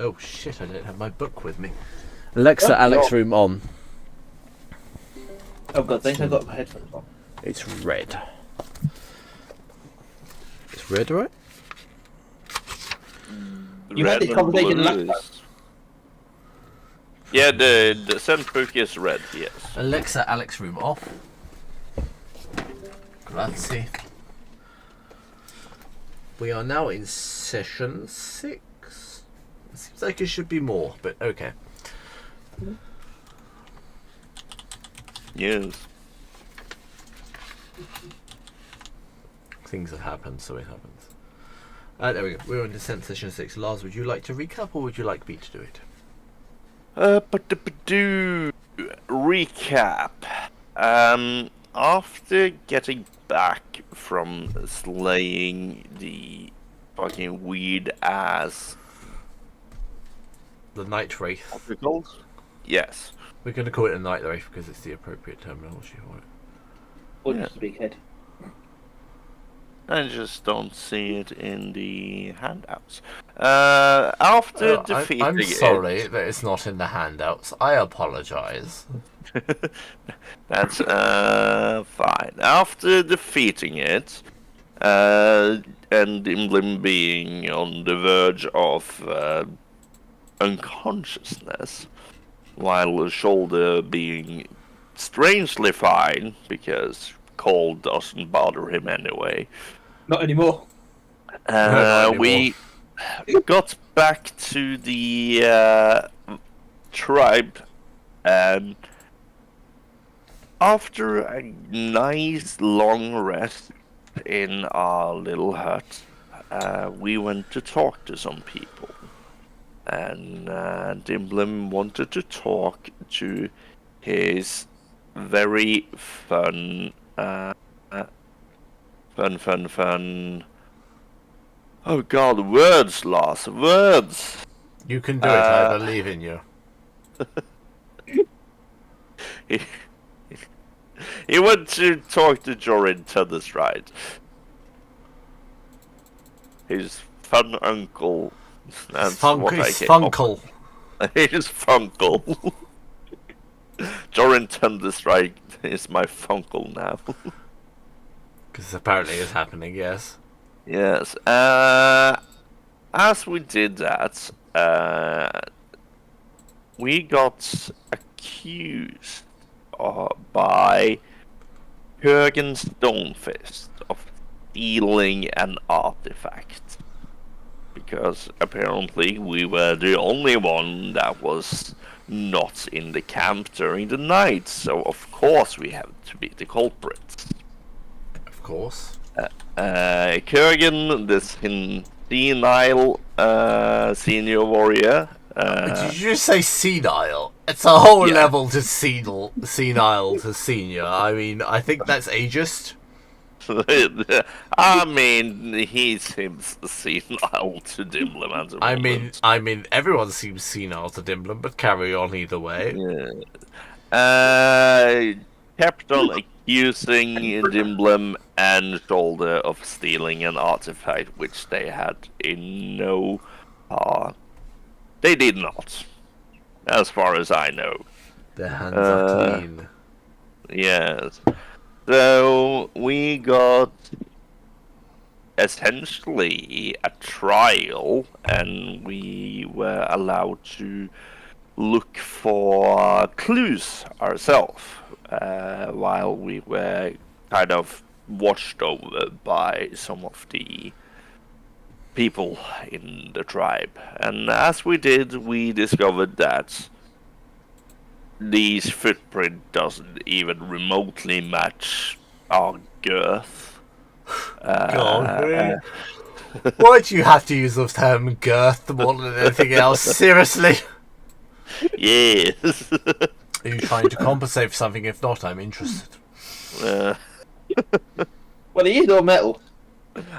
Oh shit! I don't have my book with me. Alexa, Oh, Alex no. room on. Oh god, I think I got my headphones on. It's red. It's red, right? You had this conversation last time. Yeah, the scent book is red, yes. Alexa, Alex room off. Grazie. We are now in session 6. It seems like it should be more, but okay. Yes. Things have happened, so it happens. There we go. We're on descent session 6. Lars, would you like to recap or would you like me to do it? Do recap. After getting back from slaying the fucking weird ass. The Night Wraith. What's it called? Yes. We're going to call it a Night Wraith because it's the appropriate terminology for it. Or Yeah. just a big head. I just don't see it in the handouts. After defeating I'm sorry that it's not in the handouts. I apologise. That's fine. After defeating it, and Imlim being on the verge of unconsciousness, while Shoulder being strangely fine because cold doesn't bother him anyway. Not anymore. Not We got back to the tribe, and after a nice long rest in our little hut, we went to talk to some people. And Dimblem wanted to talk to his very fun. Oh god, words, Lars, words! You can do it. I believe in you. He went to talk to Jorin Thunderstride. His fun uncle. That's what I His came Funkle. up with. His funkle. Jorin Thunderstride is my funkle now. Because apparently it's happening, yes. Yes. As we did that, we got accused by Jürgen Stonefist of stealing an artifact. Because apparently we were the only one that was not in the camp during the night, so of course we have to be the culprits. Of course. Kurgan, this senile senior warrior. Did you just say senile? It's a whole Yeah. level to senile to senior. I mean, I think that's ageist. I mean, he seems senile to Dimblem at the moment. I mean, everyone seems senile to Dimblem, but carry on either way. Yeah. Kept on accusing Dimblem and Shoulder of stealing an artifact, which they had in no part. They did not, as far as I know. Their hands are clean. Yes. So we got essentially a trial, and we were allowed to look for clues ourselves, while we were kind of watched over by some of the people in the tribe. And as we did, we discovered that these footprint doesn't even remotely match our girth. God, really? Why do you have to use the term girth more than anything else? Seriously? Yes. Are you trying to compensate for something? If not, I'm interested. Well, he is all metal.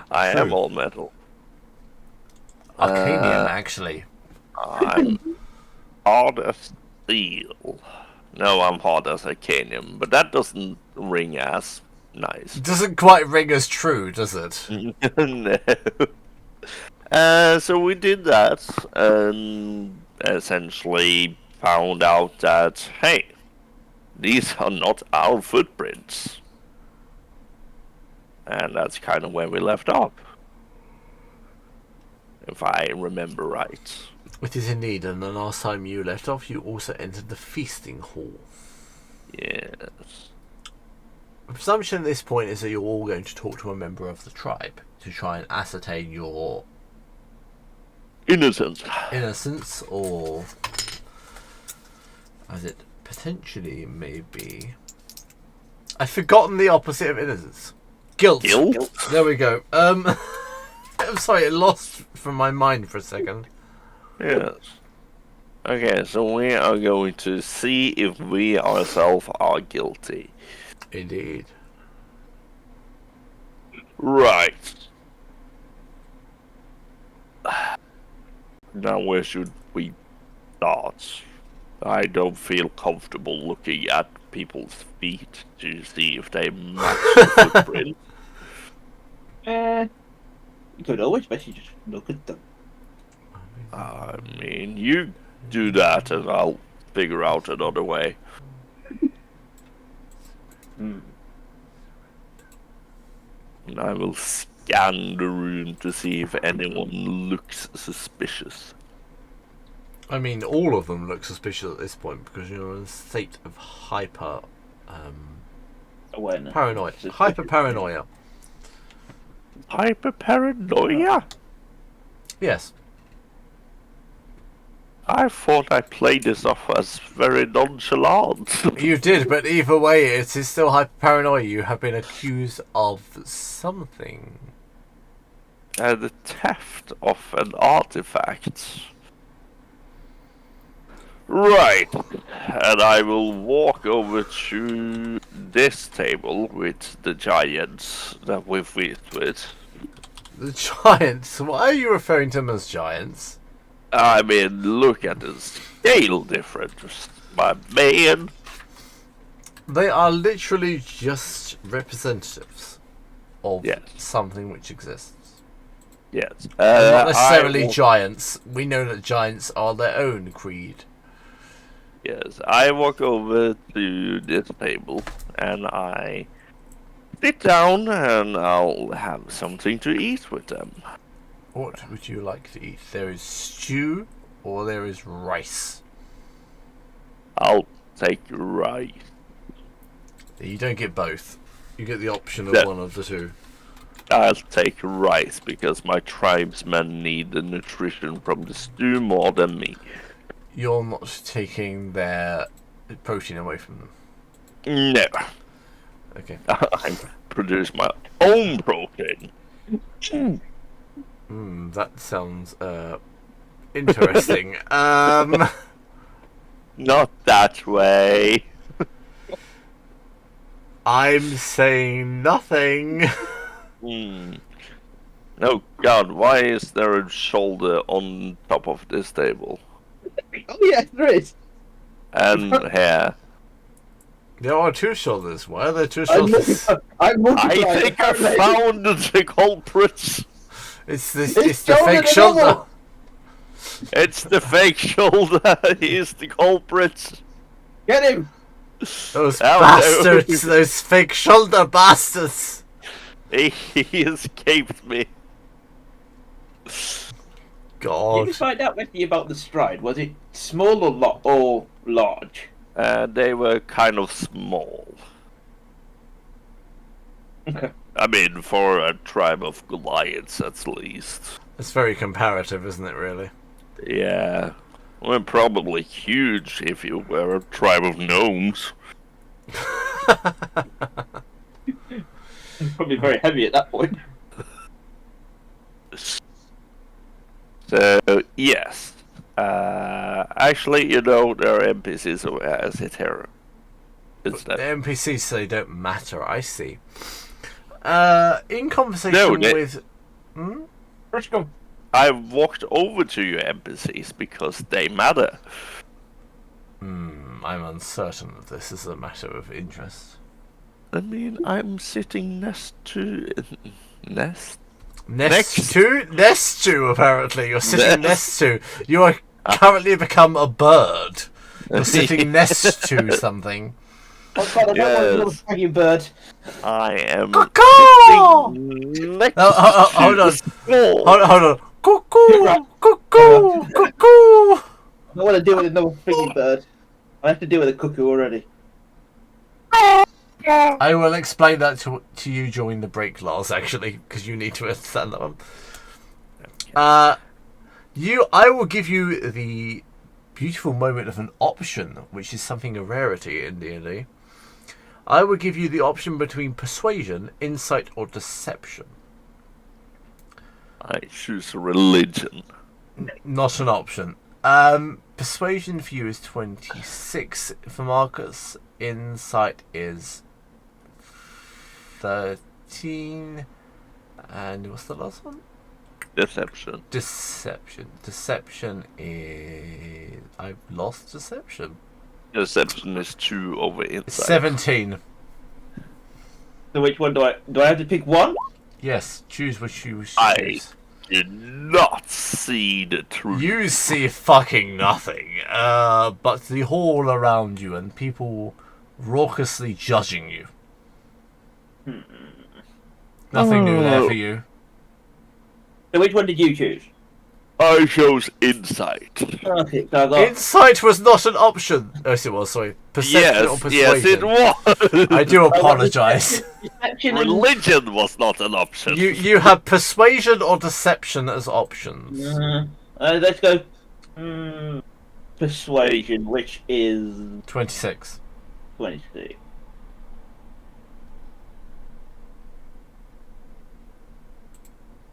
I am all metal. Arcanium, actually. I'm hard as steel. No, I'm hard as Arcanium, but that doesn't ring as nice. It doesn't quite ring as true, does it? No. So we did that and essentially found out that, hey, these are not our footprints. And that's kind of where we left off. If I remember right. It is indeed, and the last time you left off, you also entered the feasting hall. Yes. The presumption at this point is that you're all going to talk to a member of the tribe to try and ascertain your Innocent. innocence, or as it potentially may be. I've forgotten the opposite of innocence. Guilt. Guilt? There we go. I'm sorry, it lost from my mind for a second. Yes. Okay, so we are going to see if we ourselves are guilty. Indeed. Right. Now, where should we start? I don't feel comfortable looking at people's feet to see if they match the footprint. You could always basically just look at them. I mean, you do that and I'll figure out another way. And I will scan the room to see if anyone looks suspicious. I mean, all of them look suspicious at this point because you're in a state of hyper Awareness. paranoia. Hyper paranoia. Hyperparanoia? Yes. I thought I played this off as very nonchalant. You did, but either way, it is still hyper paranoia. You have been accused of something. The theft of an artifact. Right. And I will walk over to this table with the giants that we've with. The giants? Why are you referring to them as giants? I mean, look at the scale difference, my man. They are literally just representatives of Yes. something which exists. Yes. They're not necessarily I will- giants. We know that giants are their own creed. Yes, I walk over to this table and I sit down and I'll have something to eat with them. What would you like to eat? There is stew or there is rice. I'll take rice. You don't get both. You get the option of Yeah. one of the two. I'll take rice because my tribesmen need the nutrition from the stew more than me. You're not taking their protein away from them. No, Okay. I produce my own protein. That sounds interesting. Not that way. I'm saying nothing. Oh God, why is there a shoulder on top of this table? Oh yeah, there is. And hair. There are two shoulders. Why are there two I'm shoulders? I think I found the culprits. It's the shoulder fake the shoulder. devil. It's the fake shoulder. He's the culprit. Get him. Those Oh, no. bastards. Those fake shoulder bastards. He escaped me. Did God. you find out anything about the stride? Was it small or large? They were kind of small. Okay. I mean, for a tribe of Goliaths, at least. It's very comparative, isn't it, really? Yeah. Well, probably huge if you were a tribe of gnomes. Probably very heavy at that point. So, yes. Actually, you know, there are NPCs who sit here. The Instead. NPCs say don't matter, I see. In conversation No, they- with... Let's go. I walked over to you NPCs because they matter. I'm uncertain that this is a matter of interest. I mean, I'm sitting next to... Nest? Nest 2? Nest 2, apparently. You're sitting Nest 2. You are currently become a bird. You're sitting Nest 2 something. Oh God, I don't want to be a bird. I am Cuckoo! sitting next Hold to on. the skull. Hold on. Cuckoo! Cuckoo! Cuckoo! I don't want to deal with another freaking bird. I have to deal with a cuckoo already. I will explain that to you during the break, Lars, actually, because you need to understand that one. I will give you the beautiful moment of an option, which is something a rarity in D&D. I will give you the option between persuasion, insight, or deception. I choose religion. Not an option. Persuasion for you is 26 for Marcus. Insight is 13. And what's the last one? Deception. Deception is... I've lost deception. Deception is 2 over insight. 17. So which one do I have to pick one? Yes, choose which you choose. Did not see the truth. You see fucking nothing, but the hall around you and people raucously judging you. Nothing new there for you. So which one did you choose? I chose insight. Okay, so I got... Insight was not an option. Yes, it was, sorry. Perception or persuasion. Yes, it was. I do apologise. Deception and... Religion was not an option. You have persuasion or deception as options. let's go... persuasion, which is... 26. 26.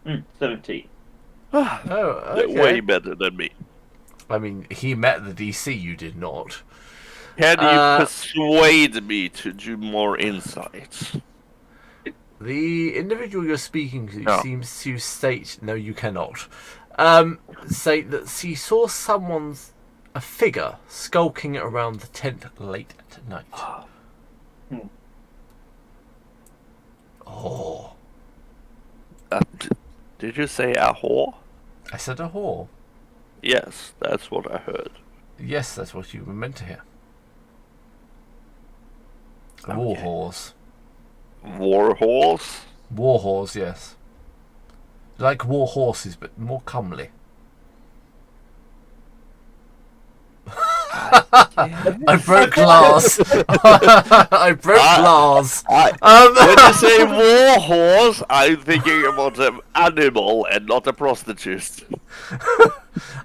Mm, 17. Oh, okay. Way better than me. I mean, he met the DC, you did not. Can you persuade me to do more insights? The individual you're speaking to No. seems to state, no, you cannot, say that he saw a figure skulking around the tent late at night. Oh. Did you say a whore? I said a whore. Yes, that's what I heard. Yes, that's what you were meant to hear. War Okay. whores. War horse? War whores, yes. Like war horses, but more comely. I broke glass. I broke glass. When you say war horse, I'm thinking about an animal and not a prostitute.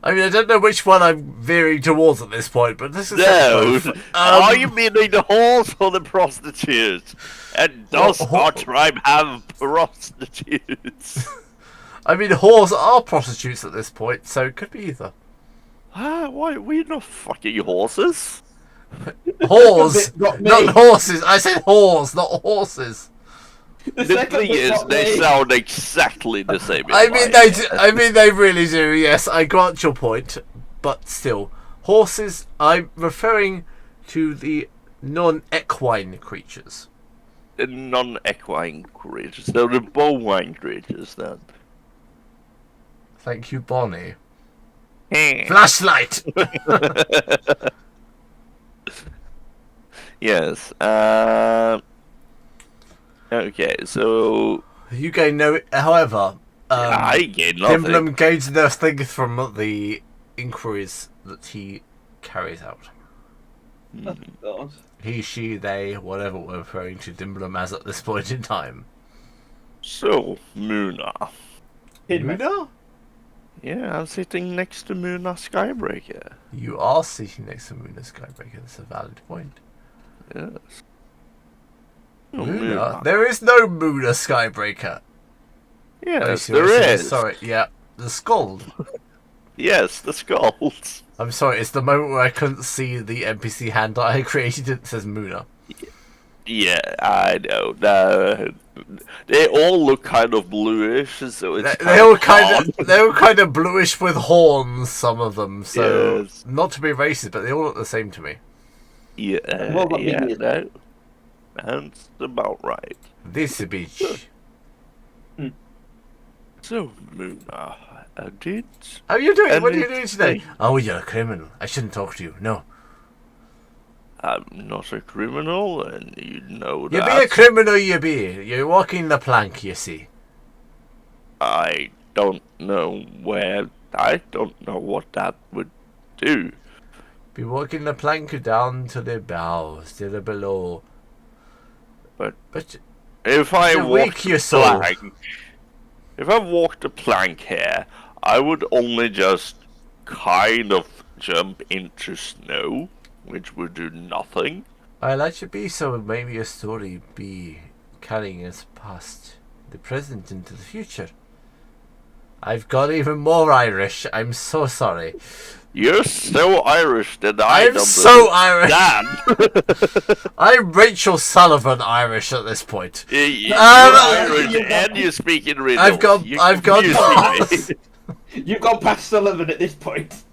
I mean, I don't know which one I'm veering towards at this point, but this is No, are you meaning the horse or the prostitute? And does our tribe have prostitutes? I mean, whores are prostitutes at this point, so it could be either. Why we're not fucking horses? Whores, Got me. not horses. I said whores, not horses. The thing is, they sound exactly the same. in I mean, my they head. do, I mean, they really do. Yes, I grant your point, but still, horses. I'm referring to the non-equine creatures. The non-equine creatures. They're the bovine creatures then. Thank you, Bonnie. Flashlight. Yes. Okay, so You gain no. However, I gain nothing. Dimblum gains nothing from the inquiries that he carries out. Oh, God. He, she, they, whatever we're referring to Dimblum as at this point in time. So, Muna. Kidman. Muna? Yeah, I'm sitting next to Muna Skybreaker. You are sitting next to Muna Skybreaker. That's a valid point. Yes. Oh, Muna? There is no Muna Skybreaker. Yes, Oh, there seriously, is. Sorry, yeah. The skull. Yes, the skulls. I'm sorry, it's the moment where I couldn't see the NPC hand that I created that says Muna. Yeah, I know. No, they all look kind of bluish, so it's They all kind of bluish with horns, some of them. So Yes. not to be racist, but they all look the same to me. Yeah, What about yeah, me? no, that's about right. This bitch. So, Muna, did... How are you doing? What are you anything- doing today? Oh, you're a criminal. I shouldn't talk to you. No. I'm not a criminal, and you know You that. be a criminal, you be. You're walking the plank, you see. I don't know where... I don't know what that would do. Be walking the plank down to the bows, to the below. But But if I to wake walked your the soul. plank... If I walked the plank here, I would only just kind of jump into snow, which would do nothing. well, that should be so. Maybe a story be carrying us past the present into the future. I've got even more Irish. I'm so sorry. You're so Irish that I I'm don't so Irish. understand. I'm Rachel Sullivan Irish at this point. You're Um, Irish and you speak in riddles. I've got confusing me. You've gone past Sullivan at this point.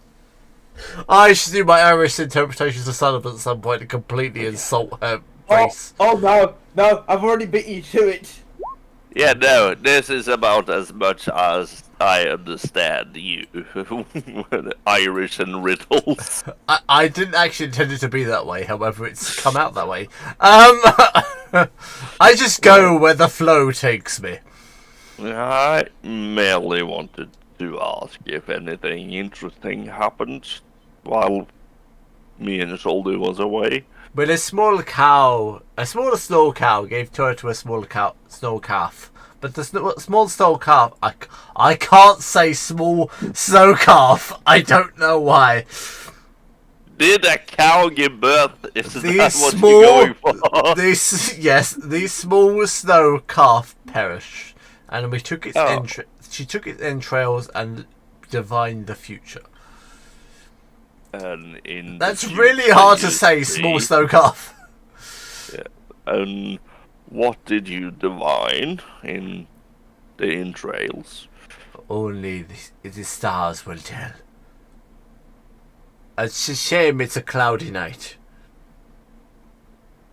I should do my Irish interpretations of Sullivan at some point and completely insult her face. Oh no, I've already beat you to it. Yeah, no, this is about as much as I understand you. Irish and riddles. I didn't actually intend it to be that way, however, it's come out that way. I just go where the flow takes me. I merely wanted to ask if anything interesting happened while me and Soldy was away. When a small snow cow gave birth to a small snow calf. But the small snow calf, I can't say small snow calf. I don't know why. Did a cow give birth? Is The that what small- you're going for? The small snow calf perished, and we took its Oh. she took its entrails and divined the future. And in the That's future, really hard to you say, see- small snow calf. And what did you divine in the entrails? Only the stars will tell. It's a shame it's a cloudy night.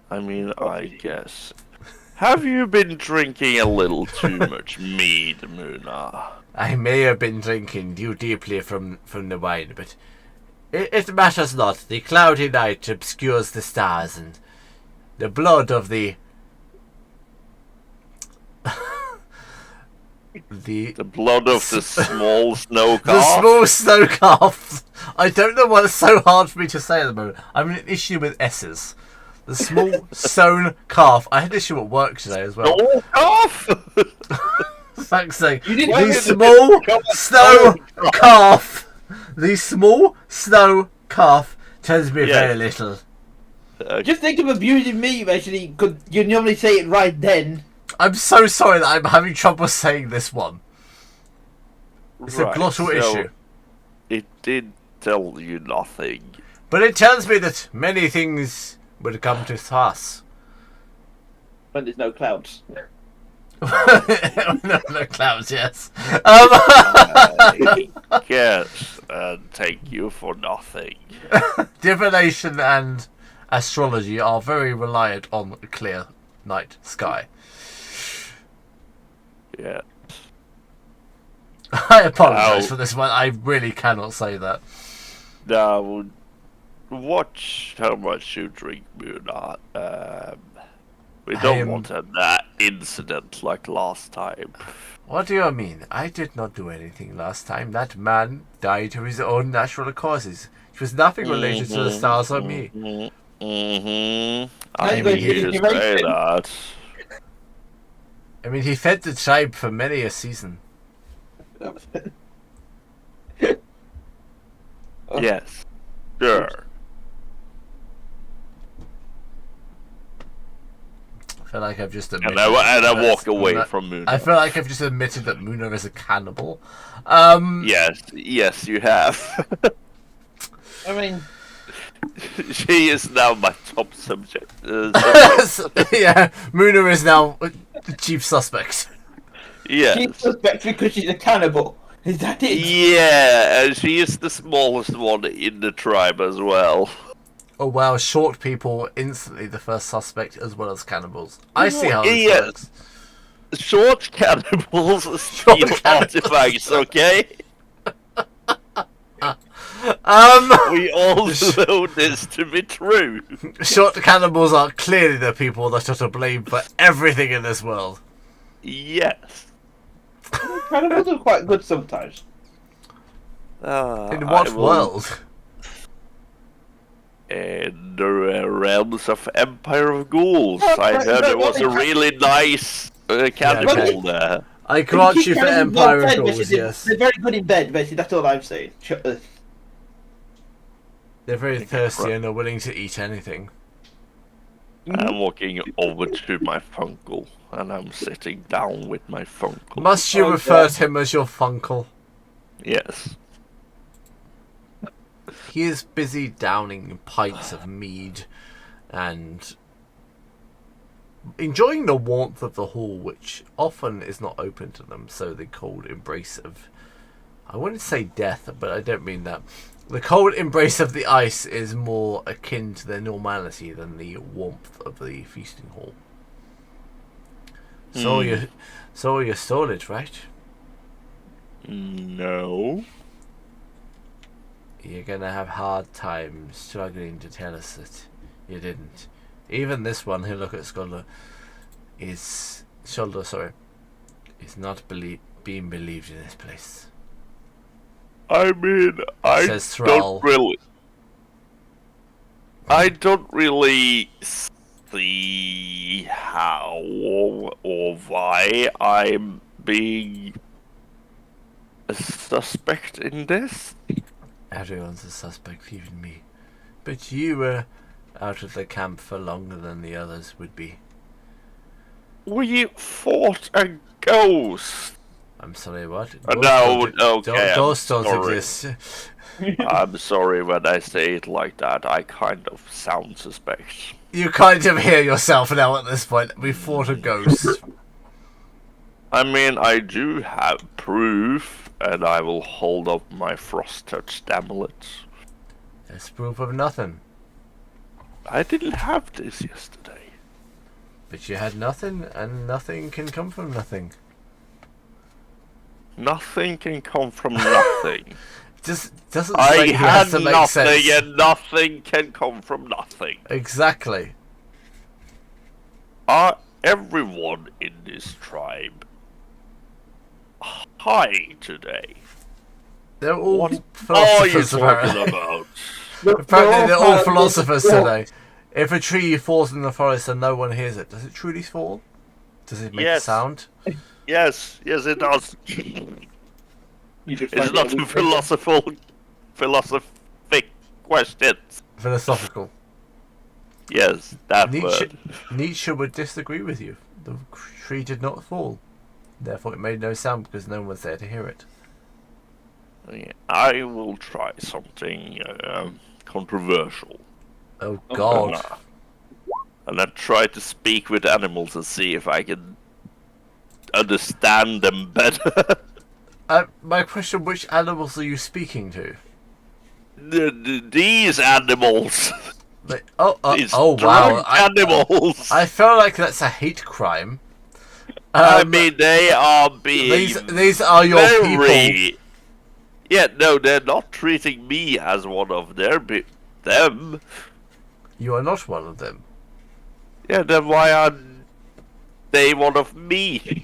I mean, I guess. Have you been drinking a little too much mead, Muna? I may have been drinking too deeply from the wine, but it matters not. The cloudy night obscures the stars, and the blood of the The blood of the small snow the calf? small snow calf. I don't know why it's so hard for me to say at the moment. I'm in an issue with S's. The small stone calf. I had an issue at work today as well. Snow calf? Fuck's sake. You didn't The work small Come on, snow snow calf. The small snow calf tells me Yeah. very little. Just think of abusing me, actually, because you normally say it right then. I'm so sorry that I'm having trouble saying this one. It's a Right, glottal so issue. It did tell you nothing. But it tells me that many things would come to pass. When there's no clouds. no clouds, yes. I guess, and take you for nothing. Divination and astrology are very reliant on a clear night sky. Yeah. I apologise Ow. for this one. I really cannot say that. Now, watch how much you drink, Muna. We I don't am- want that incident like last time. What do you mean? I did not do anything last time. That man died of his own natural causes. It was nothing related to the stars or me. Mm-hmm. Now I you're going to knew you to say innovation. that. I mean, he fed the tribe for many a season. Yes. Sure. I feel like I've just admitted. And I that- walk away that- from Muna. I feel like I've just admitted that Muna is a cannibal. Yes, you have. I mean, She is now my top subject. Yeah, Muna is now the chief suspect. Yes. she's suspect because she's a cannibal. Is that it? Yeah, and she is the smallest one in the tribe as well. Oh wow, short people instantly the first suspect as well as cannibals. I see how this Yeah. works. Short cannibals steal cannibals. artifacts, okay? We all know this to be true. Short cannibals are clearly the people that are to blame for everything in this world. Yes. Cannibals are quite good sometimes. In what world? In the realms of Empire of Ghouls. I heard there was a really nice cannibal there. I grant Keep you for cannibals Empire well of fed, Ghouls, basically. yes. They're very good in bed, basically. That's all I'm saying. They're very thirsty and are willing to eat anything. I'm walking over to my funkle, and I'm sitting down with my funkle. Must you refer to him as your funkle? Yes. He is busy downing pints of mead and enjoying the warmth of the hall, which often is not open to them, so the cold embrace of... I wouldn't say death, but I don't mean that. The cold embrace of the ice is more akin to their normality than the warmth of the feasting hall. So you stole it, right? No. You're gonna have hard time struggling to tell us that you didn't. Even this one who look at Shoulder is not being believed in this place. I mean, I Says Thrall. don't really see how or why I'm being a suspect in this. Everyone's a suspect, even me. But you were out of the camp for longer than the others would be. We fought a ghost. I'm sorry, what? No, okay, Ghosts don't sorry. exist. I'm sorry when I say it like that. I kind of sound suspect. You kind of hear yourself now at this point. We fought a ghost. I mean, I do have proof, and I will hold up my frost-touched amulet. That's proof of nothing. I didn't have this yesterday. But you had nothing, and nothing can come from nothing. Nothing can come from nothing. Just doesn't I strike you had as to make nothing, sense. and nothing can come from nothing. Exactly. Everyone in this tribe high today? They're all What are you philosophers, talking apparently. about? Apparently they're all philosophers today. If a tree falls in the forest and no one hears it, does it truly fall? Does it make a Yes. sound? Yes, it does. It's It's not a philosophic question. Philosophical. Yes, that Nietzsche, word. Nietzsche would disagree with you. The tree did not fall. Therefore it made no sound because no one was there to hear it. I will try something controversial. Oh God. And I try to speak with animals and see if I can understand them better. My question, which animals are you speaking to? These animals. Like, These wow. drunk animals. I feel like that's a hate crime. I mean, they are being these are your people. very... Yeah, no, they're not treating me as one of them. You are not one of them. Yeah, then why are they one of me?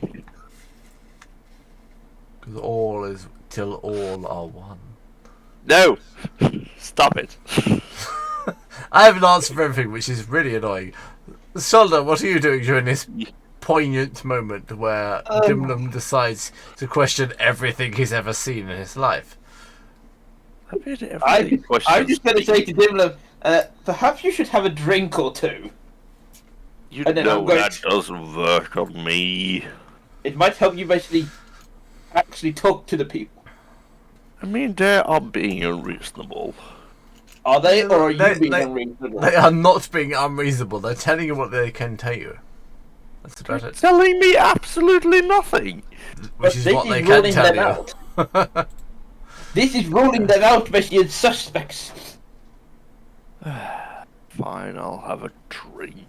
Because all is till all are one. No! Stop it. I have an answer for everything, which is really annoying. Shoulder, what are you doing during this poignant moment where Dimlum decides to question everything he's ever seen in his life? I'm just going to say to Dimlum, perhaps you should have a drink or two. You and then know I'm going that doesn't work on me. It might help you actually talk to the people. I mean, they are being unreasonable. Are they, or are you being unreasonable? They are not being unreasonable. They're telling you what they can tell you. That's about it. Telling me absolutely nothing. Which is what they can tell you. This is ruling them out, basically, as suspects. Fine, I'll have a drink.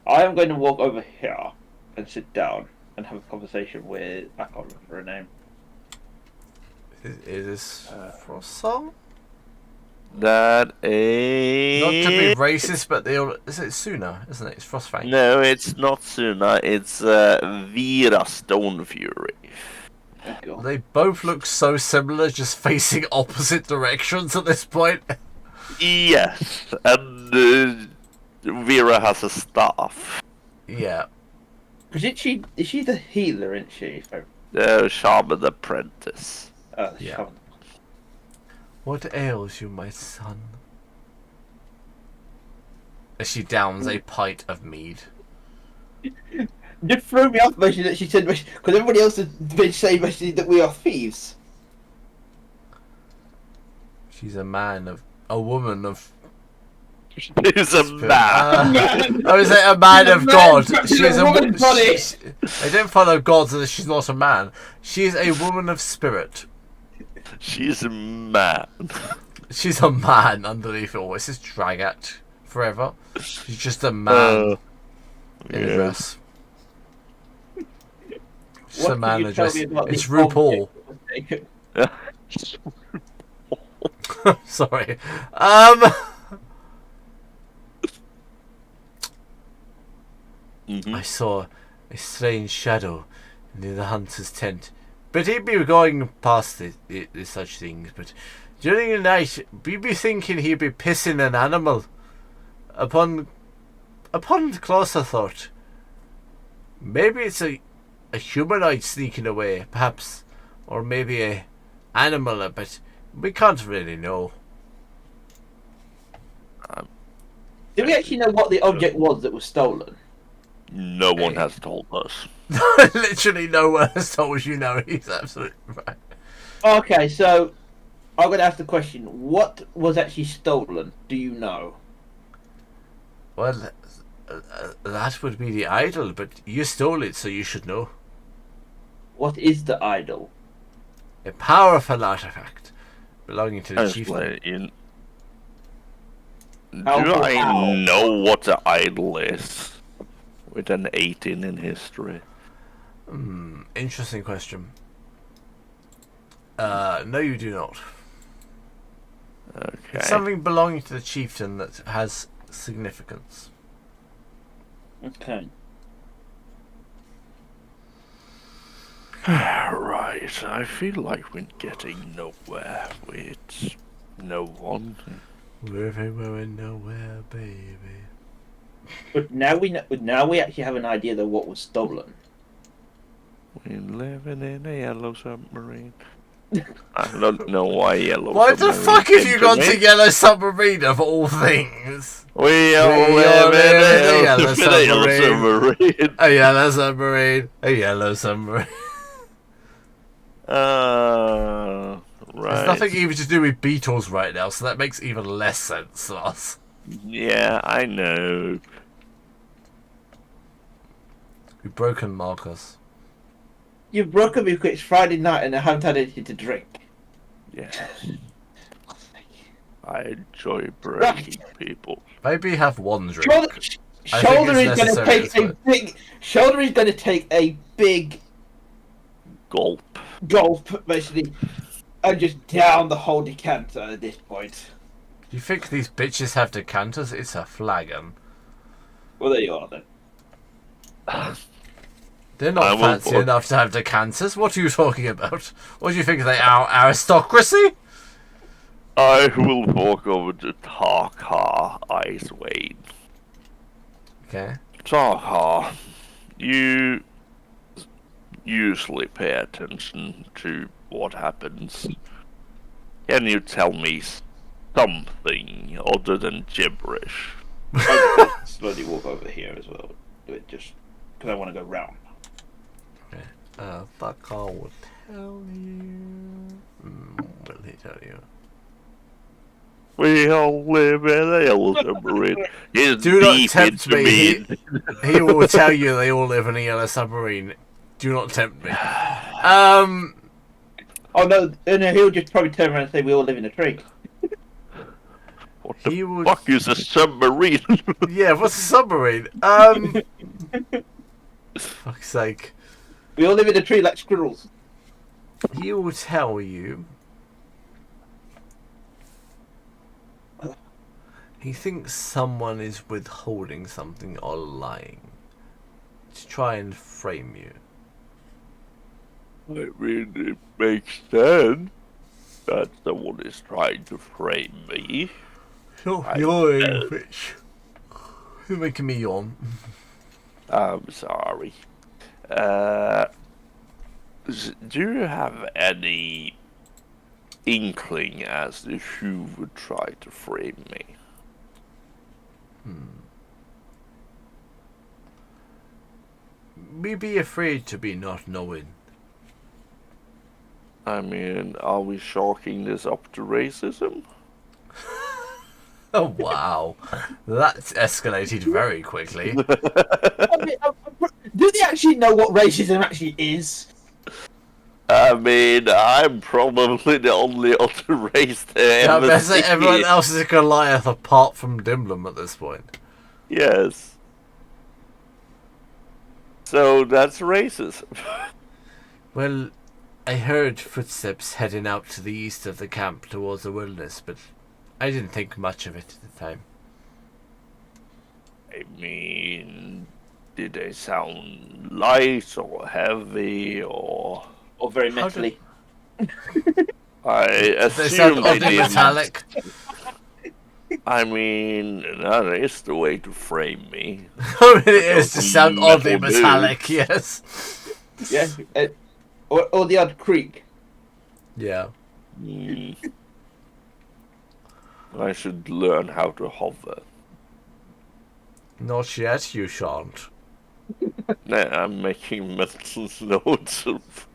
I am going to walk over here and sit down. and have a conversation with... I can't remember her name. Is this Frost Song? That is... Not to be racist, but they all... Is it Suna, isn't it? It's Frostfang. No, it's not Suna. It's Vera Stonefury. Oh, They both look so similar, just facing opposite directions at this point. Yes, and Vera has a staff. Yeah. Is she the healer, isn't she? Shaman apprentice. Oh, Yeah. Shaman. What ails you, my son? As she downs a pint of mead. Just threw me off, basically, that she said, because everybody else has been saying basically that we are thieves. She's a woman of... He's a man. Oh, is it a man of God? She's She's a woman body. They don't follow God, so she's not a man. She's a woman of spirit. She's a man. She's a man underneath it all. It's just Dragat forever. She's just a man in a dress. Just a man in a dress. It's RuPaul. Sorry. I saw a strange shadow near the hunter's tent. But he'd be going past such things. But during the night, we'd be thinking he'd be pissing an animal. Upon closer thought, maybe it's a humanoid sneaking away, perhaps, or maybe a animal. But we can't really know. Do we actually know what the object was that was stolen? No one has told us. Literally no one has told you. No, he's absolutely right. Okay, so I'm going to ask the question: what was actually stolen? Do you know? Well, that would be the idol, but you stole it, so you should know. What is the idol? A powerful artifact belonging to the chieftain. Do I know what the idol is? With an 18 in history. Interesting question. No, you do not. Okay. It's something belonging to the chieftain that has significance. Okay. Right, I feel like we're getting nowhere with no one. We're everywhere and nowhere, baby. But now we know, now we actually have an idea of what was stolen. We're living in a yellow submarine. I don't know why yellow. Why the fuck have you gone to Yellow Submarine of all things? We all live in a yellow submarine. A yellow submarine. A yellow submarine. Right. There's nothing even to do with Beatles right now, so that makes even less sense to us. Yeah, I know. We've broken Marcus. You've broken me because it's Friday night and I haven't had anything to drink. Yeah. I enjoy breaking people. Maybe have one drink. Shoulder is going to take a big. Shoulder is going to take a big gulp, basically, and just down the whole decanter at this point. You think these bitches have decanters? It's a flagon. Well, there you are then. They're not fancy enough to have decanters. What are you talking about? What do you think? They are aristocracy? I will walk over to Tarkar Icewain. Okay. Tarkar, you usually pay attention to what happens. Can you tell me something other than gibberish? I'll just slowly walk over here as well. Do it just because I want to go round. Okay. Tarkar will tell you. Will he tell you? We all live in a yellow submarine. Do not tempt me. He will tell you they all live in a yellow submarine. Do not tempt me. Oh no, he'll just probably turn around and say we all live in a tree. What the fuck is a submarine? Yeah, what's a submarine? Fuck's sake. We all live in a tree like squirrels. He will tell you he thinks someone is withholding something or lying to try and frame you. I mean, it makes sense that someone is trying to frame me. You're yawning, Rich. You're making me yawn. I'm sorry. Do you have any inkling as to who would try to frame me? We be afraid to be not knowing. I mean, are we chalking this up to racism? Oh wow, that's escalated very quickly. Do they actually know what racism actually is? I mean, I'm probably the only other race they Yeah, ever I say see. everyone else is a Goliath apart from Dimblum at this point. Yes. So that's racism. Well, I heard footsteps heading out to the east of the camp towards the wilderness, but I didn't think much of it at the time. I mean, did they sound light or heavy or very metally? I They sound assume they oddly didn't. metallic. I mean, that is the way to frame me. I mean, it is to sound oddly Metal metallic, dudes. yes. Yeah. Or the odd creak. Yeah. I should learn how to hover. Not yet, you shan't. Nah, I'm making mental notes of.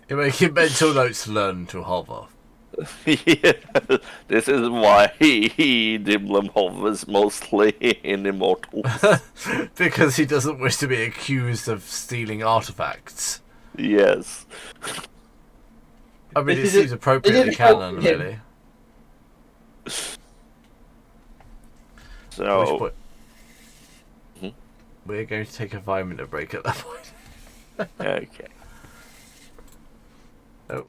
You're making mental notes to learn to hover. Yeah, this is why Dimblum hovers mostly in Immortals. Because he doesn't wish to be accused of stealing artifacts. Yes. I mean, it Is seems it appropriately canon, him? really. At which So, point, we're going to take a 5-minute break at that point. okay. Oh.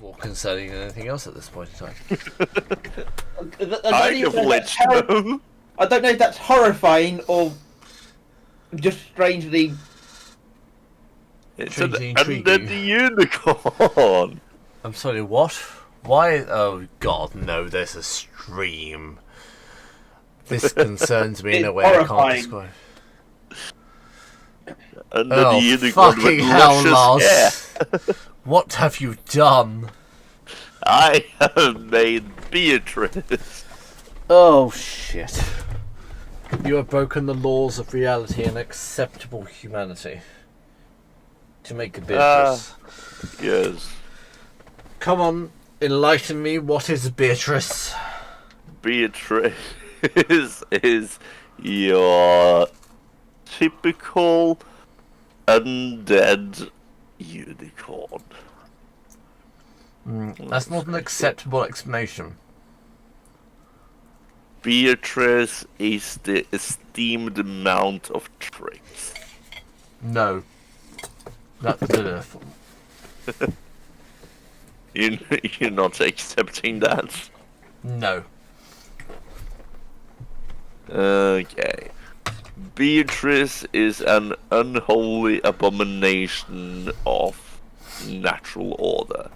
more concerning than anything else at this point in time. I don't know if that's horrifying or just strangely. It's Strangely an intriguing. undead unicorn. I'm sorry, what? Why? Oh God, no! There's a stream. This concerns me in a It's way I can't horrifying. describe. Undead Oh unicorn fucking with hell, luscious hair. Lars! What have you done? I have made Beatrice. Oh shit! You have broken the laws of reality and acceptable humanity. To make a Beatrice. Yes. Come on, enlighten me. What is Beatrice? Beatrice is your typical undead unicorn. That's not an acceptable explanation. Beatrice is the esteemed amount of tricks. No. That's Lilith. You're not accepting that? No. Okay. Beatrice is an unholy abomination of natural order.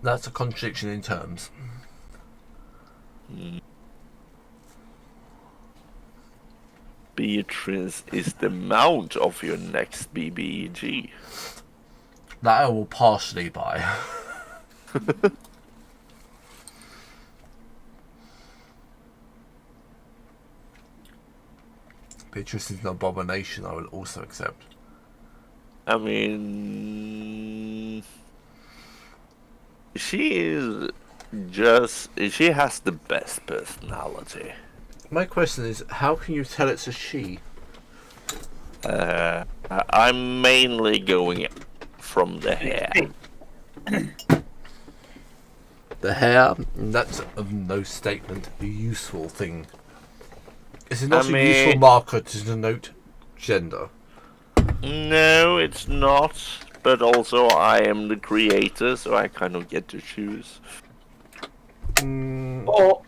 That's a contradiction in terms. Beatrice is the mount of your next BBEG. That I will partially buy. Beatrice is an abomination I will also accept. I mean, she has the best personality. My question is, how can you tell it's a she? I'm mainly going from the hair. The hair? That's of no statement a useful thing. Is it not a useful marker to denote gender? No, it's not. But also, I am the creator, so I kind of get to choose. Or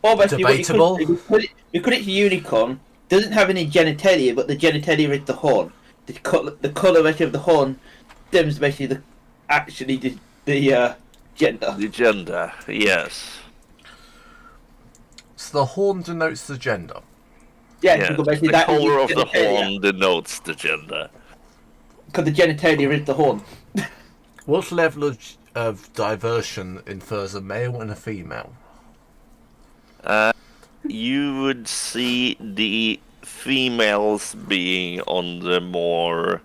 basically, Debatable. you could it to unicorn. Doesn't have any genitalia, but the genitalia is the horn. The coloration of the horn stems basically the gender. The gender, yes. So the horn denotes the gender. Yeah, Yes, because basically the that is color of the genitalia. horn denotes the gender. Because the genitalia is the horn. What level of diversion infers a male and a female? You would see the females being on the more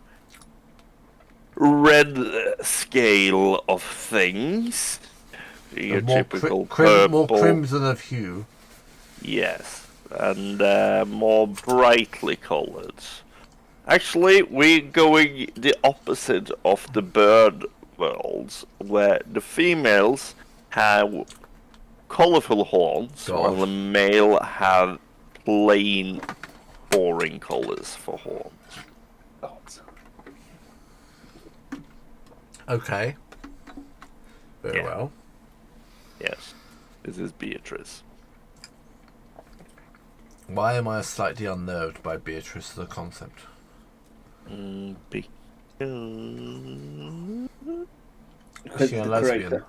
red scale of things. Your more typical more purple. crimson of hue. Yes, and more brightly colored. Actually, we're going the opposite of the bird worlds, where the females have colorful horns, while the male have plain, boring colors for horns. Okay. Very Yeah. well. Yes, this is Beatrice. Why am I slightly unnerved by Beatrice as a concept? Because Is she a the lesbian? creator.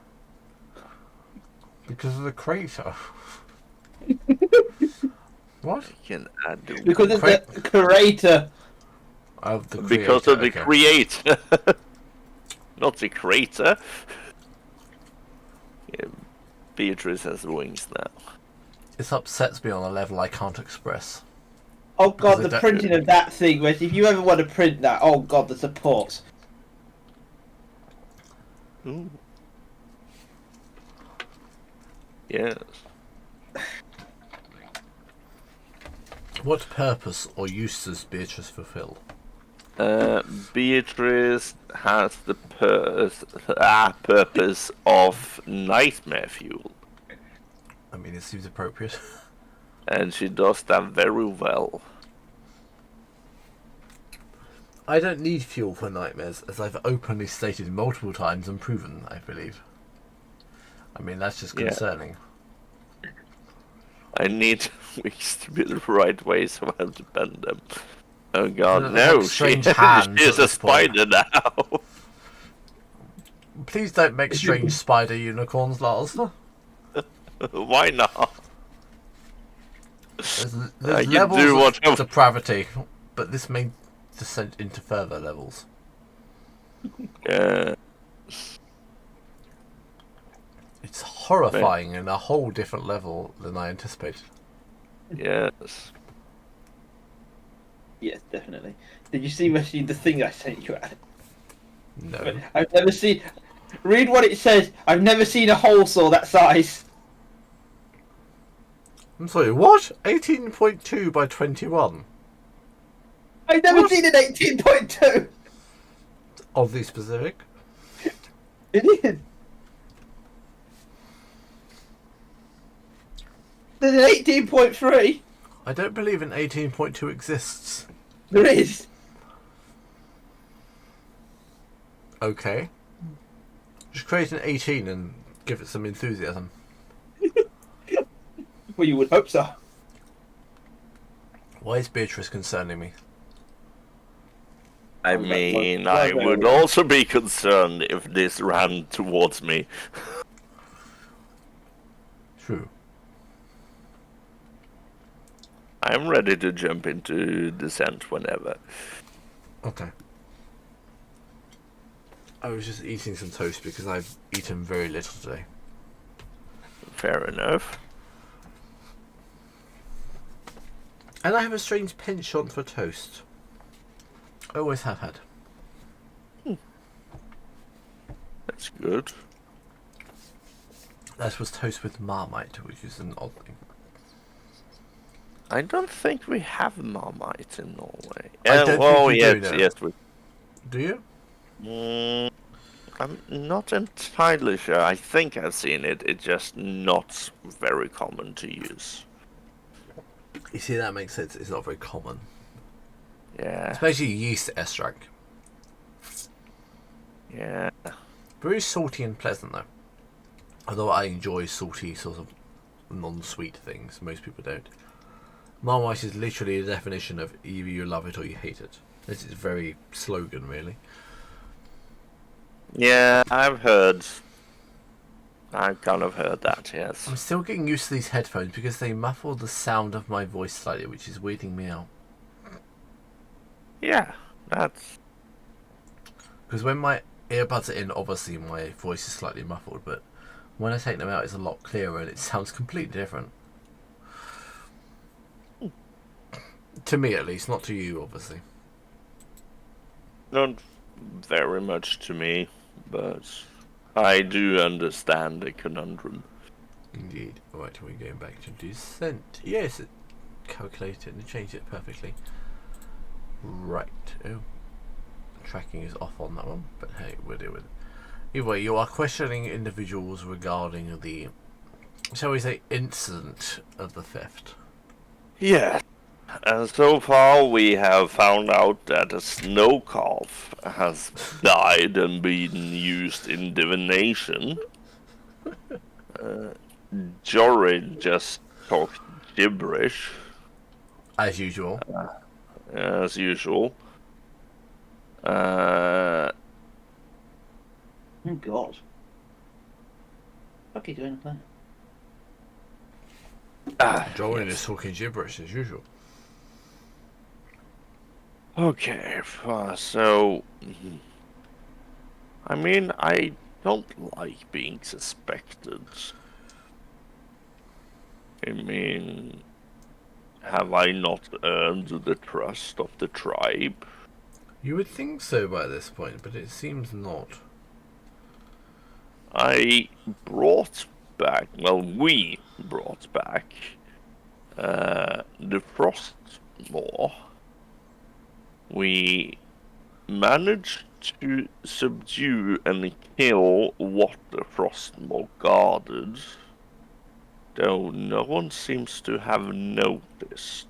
Because of the crater. What? Can add the Because of the creator. Of the because of the okay. creator, not the crater. Yeah, Beatrice has wings now. This upsets me on a level I can't express. Oh god, Because the it- printing of that thing, if you ever want to print that, oh god, the support. Ooh. Yes. What purpose or use does Beatrice fulfill? Beatrice has the purpose of nightmare fuel, I mean, it seems appropriate. and she does that very well. I don't need fuel for nightmares, as I've openly stated multiple times and proven, I believe. I mean, that's just Yeah. concerning. I need wings to be the right way, so I have to bend them. Oh god, Look no! like strange She hands is at a this point. spider now. Please don't make strange spider unicorns, Lars. Why not? There's I can levels do of whatever. depravity, but this may descend into further levels. Yeah. It's horrifying in a whole different level than I anticipated. Yes. Yes, definitely. Did you see the thing I sent you? Adam? No. I've never seen. Read what it says. I've never seen a hole saw that size. I'm sorry, what? 18.2 by 21? I've never What? seen an 18.2. Oddly specific. It is. There's an 18.3. I don't believe an 18.2 exists. There is. Okay. Just create an 18 and give it some enthusiasm. Well, you would hope so. Why is Beatrice concerning me? I Well, mean, well, I well, would well. also be concerned if this ran towards me. True. I'm ready to jump into descent whenever. Okay. I was just eating some toast because I've eaten very little today. Fair enough. And I have a strange penchant for toast. I always have had. That's good. That was toast with Marmite, which is an odd thing. I don't think we have Marmite in Norway. I don't oh, think you yes, do now. yes. We, Do you? I'm not entirely sure. I think I've seen it. It's just not very common to use. You see, that makes sense. It's not very common. Yeah, Especially yeast estrag. yeah. Very salty and pleasant, though. Although I enjoy salty, sort of non-sweet things. Most people don't. Marmite is literally a definition of either you love it or you hate it. This is very slogan, really. Yeah, I've kind of heard that, yes. I'm still getting used to these headphones because they muffle the sound of my voice slightly, which is weirding me out. Yeah, that's... Because when my earbuds are in, obviously my voice is slightly muffled, but when I take them out, it's a lot clearer and it sounds completely different. To me, at least, not to you, obviously. Not very much to me, but I do understand the conundrum. Indeed. Right, we're going back to descent. Yes, it calculated and changed it perfectly. Right. Oh, tracking is off on that one, but hey, we'll deal with it. Either way, you are questioning individuals regarding the, shall we say, incident of the theft. Yeah. And so far we have found out that a snow calf has died and been used in divination. Jorid just talked gibberish, As usual. as usual. Oh God. What are you doing up there? Jorin is talking gibberish as usual. Okay, so... I mean, I don't like being suspected. I mean, have I not earned the trust of the tribe? You would think so by this point, but it seems not. I brought back, well, we brought back the Frostmaw. We managed to subdue and kill what the Frostmaw guarded, though no one seems to have noticed.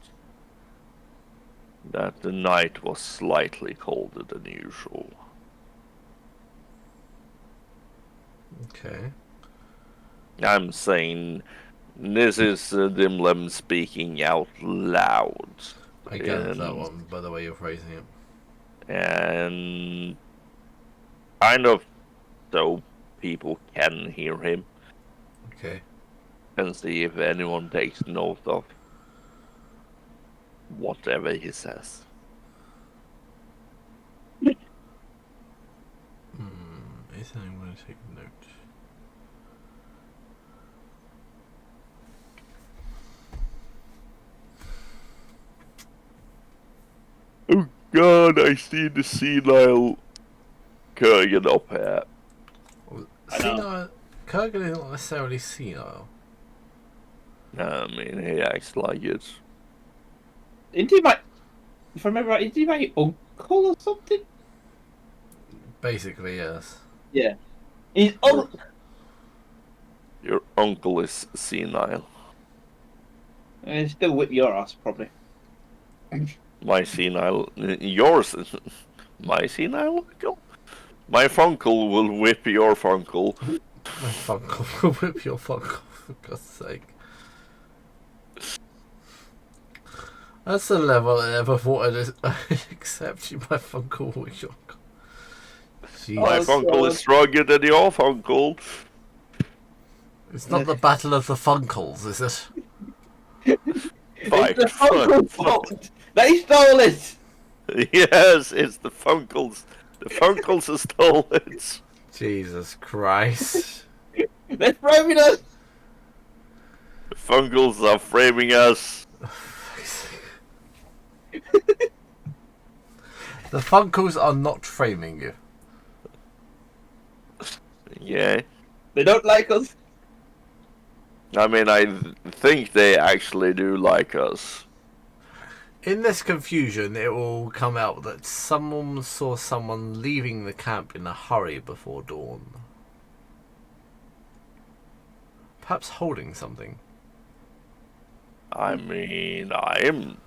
that the night was slightly colder than usual. Okay. I'm saying this is Dimlem speaking out loud. I get that And- one by the way you're phrasing it. And kind of so people can hear him Okay. and see if anyone takes note of whatever he says. Is anyone going to take note? Oh god, I see the senile Kurgan up here. Well, I know. senile. Kurgan is not necessarily senile. I mean, he acts like it. Isn't he my... If I remember right, isn't he my uncle or something? Basically, yes. Yeah. He's uncle. Your uncle is senile. And still whip your ass, probably. My senile... Yours... My senile uncle? My funkle will whip your funkle. My funkle will whip your funkle, for God's sake. That's the level I never thought I'd accept you. My funkle will whip your uncle. My Oh, funkle God. is stronger than your funkle. It's not the battle of the funkles, is it? Fight, It's the fuck, uncle's fuck. fault. They stole it. Yes, it's the funkles. The funkles have stole it. Jesus Christ. They're framing us. The funkles are framing us. The funkles are not framing you. Yeah. They don't like us. I mean, I think they actually do like us. In this confusion, it will come out that someone saw someone leaving the camp in a hurry before dawn. Perhaps holding something. I mean, I am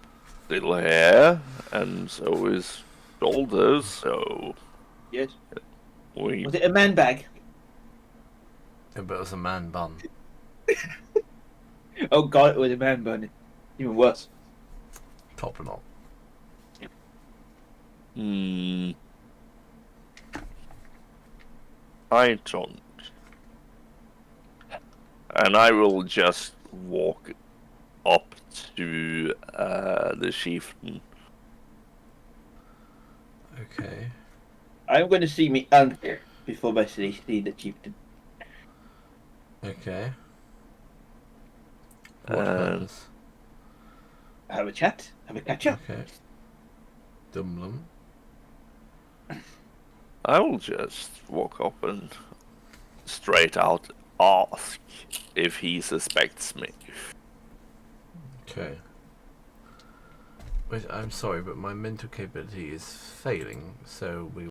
still here, and so is Shoulders, so Yes. we... Was it a man bag? Yeah, but it was a man bun. Oh god, it was a man bun. Even worse. Top or not. I don't. And I will just walk up to the chieftain. Okay. I'm going to see me uncle before basically see the chieftain. Okay. What Um, purpose? Have a chat. Have a catch up. Okay. Dumlum. I will just walk up and straight out ask if he suspects me. Okay. Wait, I'm sorry, but my mental capability is failing, so we